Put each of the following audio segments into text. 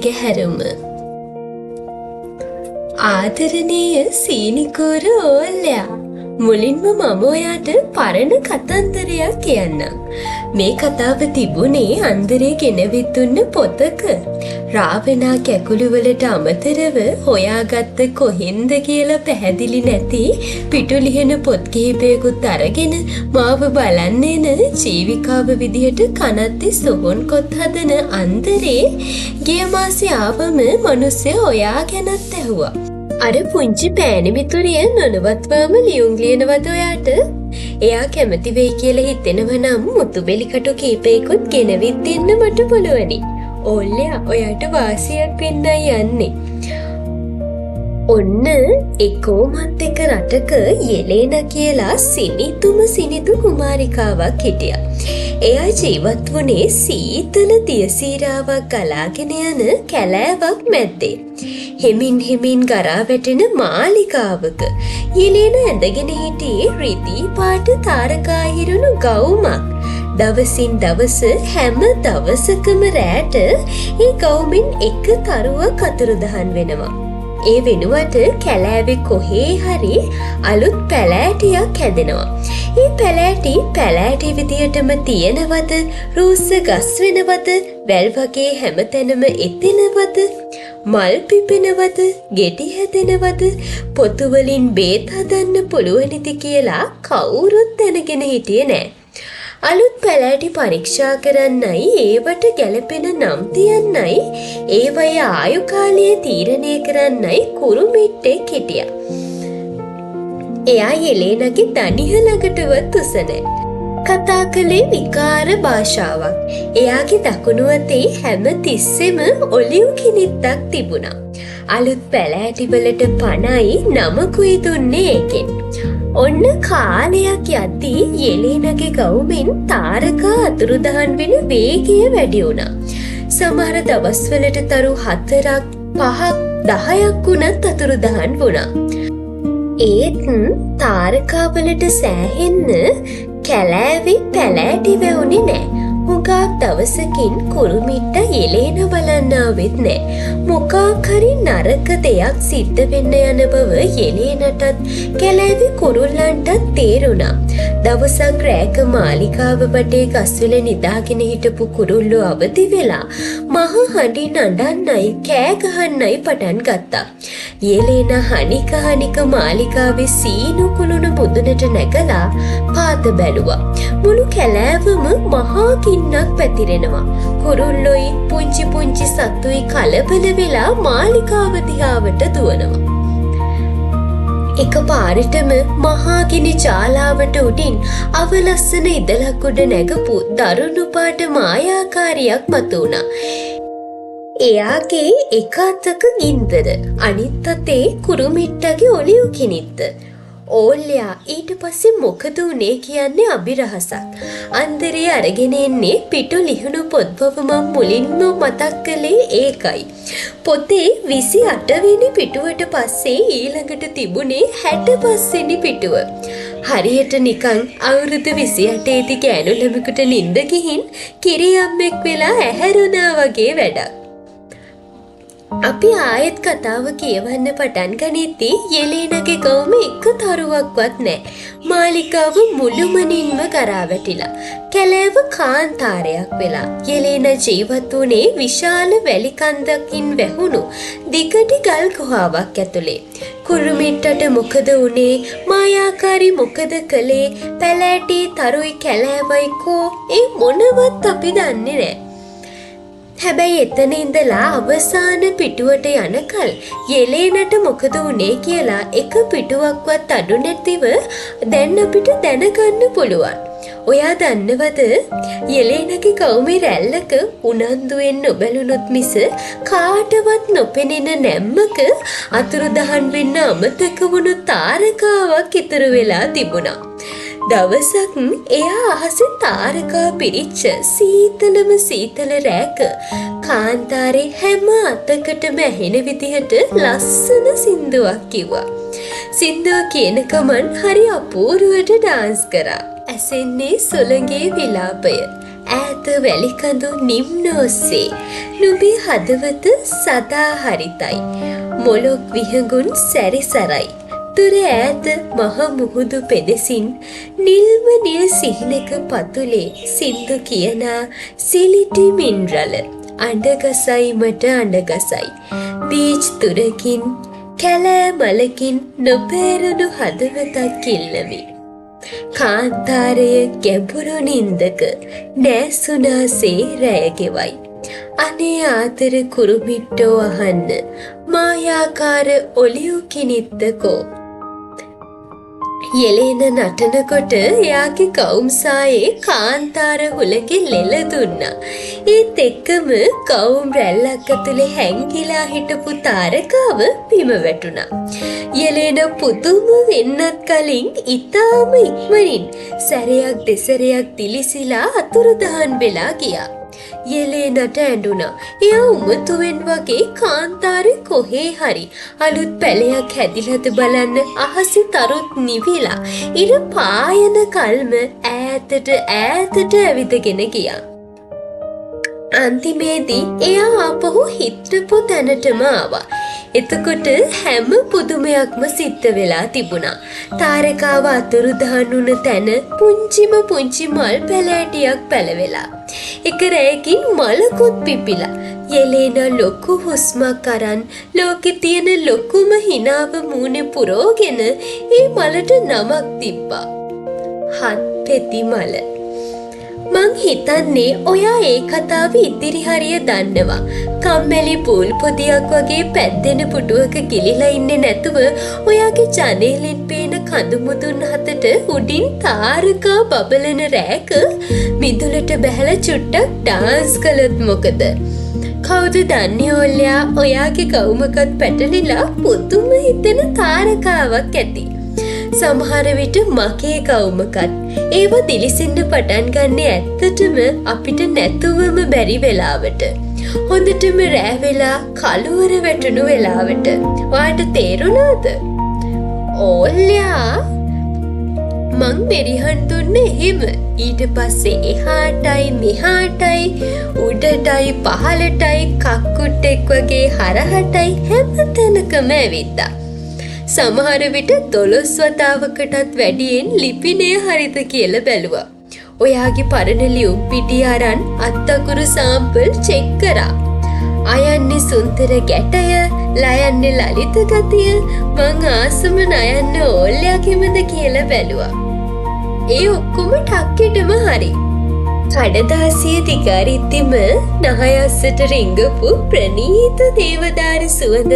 දිගහැරුම ආදරණීය සීනිකෝර ඕල්ලයා මුලින්ම මම ඔයාට පරණ කතන්දරයක් කියන්නම්. මේ කතාව තිබුණේ අන්දරේ ගෙනවිත් පොතක. රාවණා කැකුළු වලට අමතරව හොයාගත්ත කොහෙන්ද කියලා පැහැදිලි නැති පිටු ලියන පොත් කිහිපයකුත් අරගෙන මාව බලන්න එන ජීවිකාව විදිහට කනත්ති සොහොන් කොත් හදන අන්දරේ ගිය මාසේ ආවම මිනිස්සු ඔයා ගැනත් ඇහුවා. අර පුංචි පෑණි මිතුරිය නොනවත්වම ලියුම් ලියනවද ඔයාට? එයා කැමති වෙයි කියලා හිතෙනවා නම් මුතුබෙලි කටු කීපයකුත් ගෙනවිත් දෙන්න මට පුළුවනි. ඕල්ලයා ඔයාට වාසියක් වෙන්නයි යන්නේ. ඔන්න එකෝමත් එක රටක යෙලේන කියලා සිනිතු කුමාරිකාවක් හිටියා. එයා ජීවත් වුණේ සීතල දියසීරාවක් ගලාගෙන යන කැලෑවක් මැද්දේ. හෙමින් ගරා වැටෙන මාලිකාවක යෙලේන ඇඳගෙන හිටියේ රිදී පාට තාරකාහිරුණු ගවුමක්. දවසින් දවස හැම දවසකම රැට ඒ ගවුමින් එක තරුවක් අතුරුදහන් වෙනවා. ඒ වෙනුවට කැලෑවේ කොහේ හරි අලුත් පැලෑටියක් හැදෙනවා. ඒ පැලෑටි විදියටම තියෙනවද? රූස්ස ගස් වෙනවද? වැල් වගේ හැමතැනම එතෙනවද? මල් පිපෙනවද? ගෙඩි හැදෙනවද? පොතු වලින් බේත් හදන්න පුළුවනිද කියලා කවුරුත් දැනගෙන හිටියේ නෑ. අලුත් පැලෑටි පරීක්ෂා කරන්නයි ඒවට ගැලපෙන නම් තියන්නයි ඒවයේ ආයු කාලය තීරණය කරන්නයි කුරුමිට්ටෙක් හිටියා. එයා යෙලේනගේ දණිහ ළඟටවත් උස නැහැ. කතා කළේ විකාර භාෂාවක්. එයාගේ දකුණු අතේ හැම තිස්සෙම ඔලිව් කිනිත්තක් තිබුණා. අලුත් පැලෑටි වලට පණයි නමකුයි දුන්නේ ඒකෙන්. ඔන්න කාලයක් යද්දී යෙලේනගේ ගවුමෙන් තාරකා අතුරුදහන් වෙන වේගය වැඩි වුණා. සමහර දවස්වලට තරු 4ක් 5ක් 10ක් වුණත් අතුරුදහන් වුණා. ඒත් තාරකාවලට සෑහෙන්න කැලෑවේ පැලෑටි වැවුනේ නෑ. හුඟක් දවසකින් කුරුමිට්ට යෙලේන බලන්න ආවෙත් නෑ. මොකක් හරි නරක දෙයක් සිද්ධ වෙන්න යන බව යෙලේනටත් කැලෑවේ කුරුල්ලන්ටත් තේරුණා. දවසක් රෑක මාලිකාව වටේ ගස්වල නිදාගෙන හිටපු කුරුල්ලෝ අවදි වෙලා මහ හඬින් අඬන්නයි කෑ ගහන්නයි පටන් ගත්තා. යෙලේන හනික මාලිකාවේ සීනු කුළුණු මුදුනට නැගලා පාත බැලුවා. මුළු කැලෑවම මහා කින්නක් පැතිරෙනවා. කුරුල්ලොයි පුංචි සත්තුයි කලබල වෙලා මාලිකාව දිහාවට දුවනවා. එක පාරටම මහා ගිනි ජාලාවට උඩින් අවලස්සන ඉදලක් උඩ නැගපු දරුණු පාට මායාකාරියක් මතුවුණා. එයාගේ එක අතක ගින්දර, අනිත් අතේ කුරුමිට්ටගේ ඔලිව් කිනිත්ත. ඕල්ලයා ඊට පස්සේ මොකද උනේ කියන්නේ අභිරහසක්. අන්දරේ අරගෙන එන්නේ පිටු ලිහුණු පොත් බව මම මුලින්ම මතක් කළේ ඒකයි. පොතේ 28 වෙනි පිටුවට පස්සේ ඊළඟට තිබුණේ 65 වෙනි පිටුව. හරියට නිකන් අවුරුදු 28 දී ගෑනු ළමෙකුට නිින්ද ගිහින් කිරියම්මෙක් වෙලා ඇහැරුණා වගේ වැඩක්. අපි ආයෙත් කතාව කියවන්න පටන් ගනිද්දී යෙලේනගේ ගවුම එක තරුවක්වත් නැහැ. මාලිකාව මුළුමනින්ම ගරා වැටිලා. කැලෑව කාන්තාරයක් වෙලා. යෙලේන ජීවත් වුණේ විශාල වැලි කන්දකින් වැහුණු දිගටි ගල් ගුහාවක් ඇතුලේ. කුරුමිට්ටට මොකද වුනේ? මායාකාරී මොකද කළේ? පැලෑටි තරුයි කැලෑවයි කෝ ඒ මොනවත් අපි දන්නේ නැහැ. හැබැයි එතන ඉඳලා අවසාන පිටුවට යනකල් යෙලේනට මොකද වුනේ කියලා එක පිටුවක්වත් අඩු නැතිව දැන් අපිට දැනගන්න පුළුවන්. ඔයා දන්නවද යෙලේනගේ ගවුමේ රැල්ලක උනන්දුවෙන් නොබැලුනොත් මිස කාටවත් නොපෙනෙන නැම්මක අතුරුදහන් වෙන්න අමතක වුණු තාරකාවක් ඉතුරු වෙලා තිබුණා. දවසක් එයා අහසේ තාරකා පිරිච්ච සීතල රෑක කාන්තාරේ හැම අතකටම ඇහෙන විදිහට ලස්සන සින්දුවක් කිව්වා. සින්දුව කියන ගමන් හරි අපූර්වට ඩාන්ස් කරා. ඇසෙන්නේ සුළඟේ විලාපය. ඈත වැලිකඳු නිම්න ඔස්සේ නුඹේ හදවත සදා හරිතයි. මොලොක් විහඟුන් සැරිසරයි. තුර ඈත මහ මුහුදු පෙදෙසින් නිල්ම නිය සිහිනක පතුලේ සින්දු කියනා සිලිටි මින්රල අඬගසයි මට අඬගසයි. බීච් තුරකින් කැලෑ මලකින් නොපෑරුණු හදවතක් ඉල්ලමි. කාන්තාරය ගැඹුරු නින්දක නෑසුනාසේ රැයගෙවයි. අනේ ආතර කුරුමිට්ටෝ අහන්න මායාකාර ඔලියු කිනිත්තකෝ. යෙලේන නටනකොට එයාගේ කවුම්සායේ කාන්තාර හුලගේ ලෙල දුන්නා. ඒත් එක්කම කවුම් රැල්ලක් ඇතුලේ හැංගිලා හිටපු තාරකාව බිම වැටුණා. යෙලේන පුදුම වෙන්නත් කලින් ඉතාම ඉක්මනින් සැරයක් දෙසරයක් දිලිසිලා අතුරුදහන් වෙලා ගියා. යෙලේනට ඇඬුණා. එයා උමතුවෙන් වගේ කාන්තාරේ කොහේ හරි අලුත් පැලයක් හැදිලාද බලන්න අහසේ තරුත් නිවිලා ඉර පායන කල්ම ඈතට ඇවිදගෙන ගියා. අන්තිමේදී එයා ආපහු හිටපු තැනටම ආවා. එතකොට හැම පුදුමයක්ම සිද්ධ වෙලා තිබුණා. තාරකාව අතුරුදහන් වුණ තැන පුංචි මල් පැලෑටියක් පැලවෙලා. එක රැයකින් මලකුත් පිපිලා. යෙලේනා ලොකු හුස්මක් අරන් ලෝකේ තියෙන ලොකුම හිනාව මූණේ පුරෝගෙන ඒ මලට නමක් තිබ්බා. හත්පෙති මල. මං හිතන්නේ ඔයා ඒ කතාව ඉදිරි හරිය දන්නවා. කම්මැලි පූල් පොදියක් වගේ පැද්දෙන පුටුවක ගිලිලා ඉන්නේ නැතුව ඔයාගේ ජනේලෙන් පේන කඳු මුදුන් හතට උඩින් තාරකා බබලන රෑක මිදුලට බැහැලා චුට්ටක් ඩාන්ස් කළොත් මොකද? කවුද දන්නේ ඔල්ලයා ඔයාගේ ගවුමකත් පැටලිලා පුදුම හිතෙන තාරකාවක් ඇති. සමහර විට මගේ කවුමකත් ඒව දිලිසින්න පටන් ගන්න ඇත්තටම අපිට නැතුවම බැරි වෙලාවට. හොඳටම රෑ වෙලා කළුවර වැටුණු වෙලාවට. ඔයාට තේරුණාද? ඕල්ලයා මං බෙරිහන් දුන්නේ එහෙම. ඊට පස්සේ එහාටයි මෙහාටයි උඩටයි පහළටයි කක්කුට්ටෙක් වගේ හරහටයි හැම තැනකම ඇවිත්තා. සමහර විට 12 වතාවකටත් වැඩියෙන් ලිපිනය හරිද කියලා බැලුවා. ඔයාගේ පරණ ලියුම් පිටි අරන් අත්තකුරු සාම්පල් චෙක් කරා. අයන්නේ සුන්දර ගැටය, ලයන්නේ ලලිත ගතිය, මං ආසම නයන්න ඕල්ලයාගෙමද කියලා බැලුවා. ඒ ඔක්කොම ටක්කෙටම හරි. කඩදාසිය දිගාරිද්දිම නහයස්සට රිංගපු ප්‍රනීත දේවදාරු සුවඳ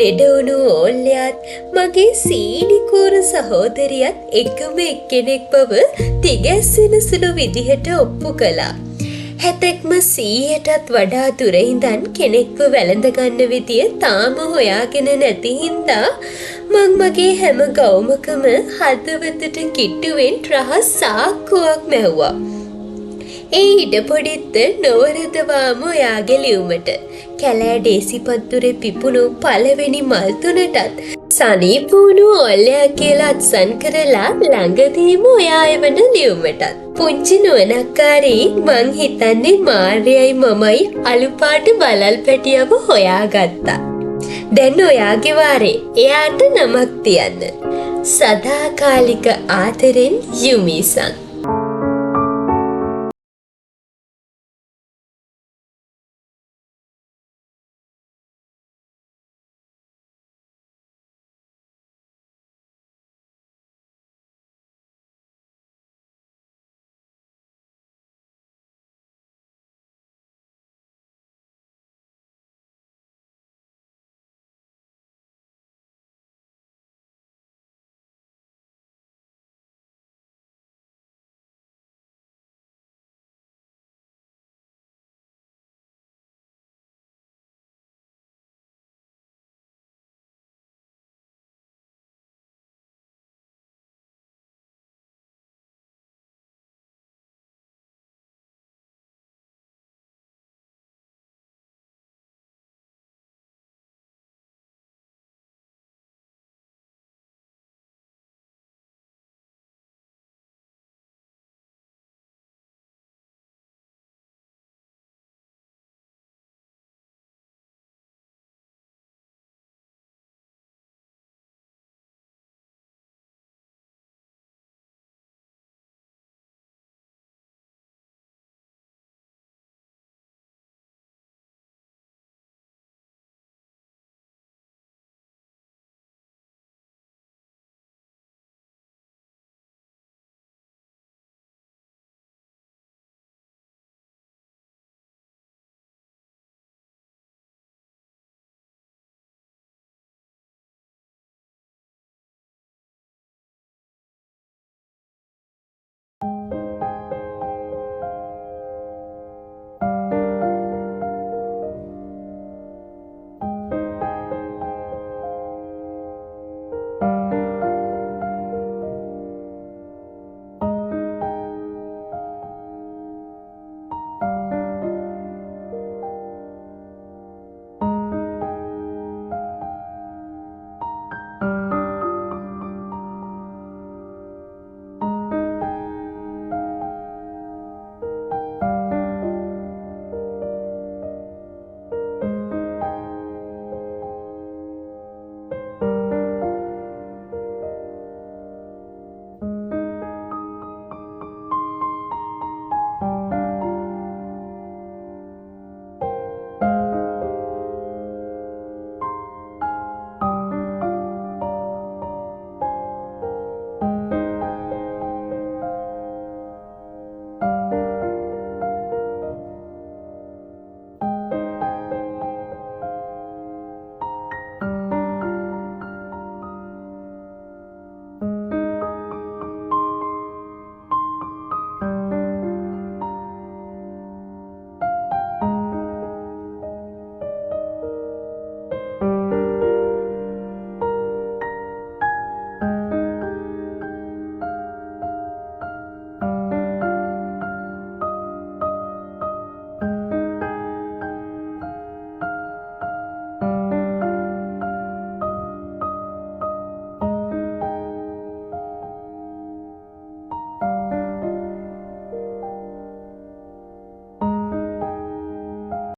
ලෙඩවුණු ඕල්ලයාත් මගේ සීනිකෝර සහෝදරියත් එකම එක්කෙනෙක් බව තිගැස්සෙන සුළු විදිහට ඔප්පු කළා. හැතැක්ම 100ටත් වඩා දුර ඉඳන් කෙනෙක්ව වැළඳගන්න විදිය තාම හොයාගෙන නැති හින්දා මං මගේ හැම ගවුමකම හදවතට කිට්ටුවෙන් රහස් සාක්කුවක් මැව්වා. ඒ ඉඩපොඩිත්ත නොවරදවාම ඔයාගේ ලියුමට. කැලෑ ඩේසිපත්තුරේ පිපුණු පළවෙනි මල් තුනටත් සනීපුණු ඔල්ලයා කියලා අත්සන් කරලා ළඟදීම ඔයා එවන ලියුමටත්. පුංචි නුවණක්කාරී මං හිතන්නේ මාර්යයි මමයි අලුපාට බලල් පැටියව හොයාගත්තා. දැන් ඔයාගේ වාරේ එයාට නමක් තියන්න. සදාකාලික ආදරෙන් යුමීසන්.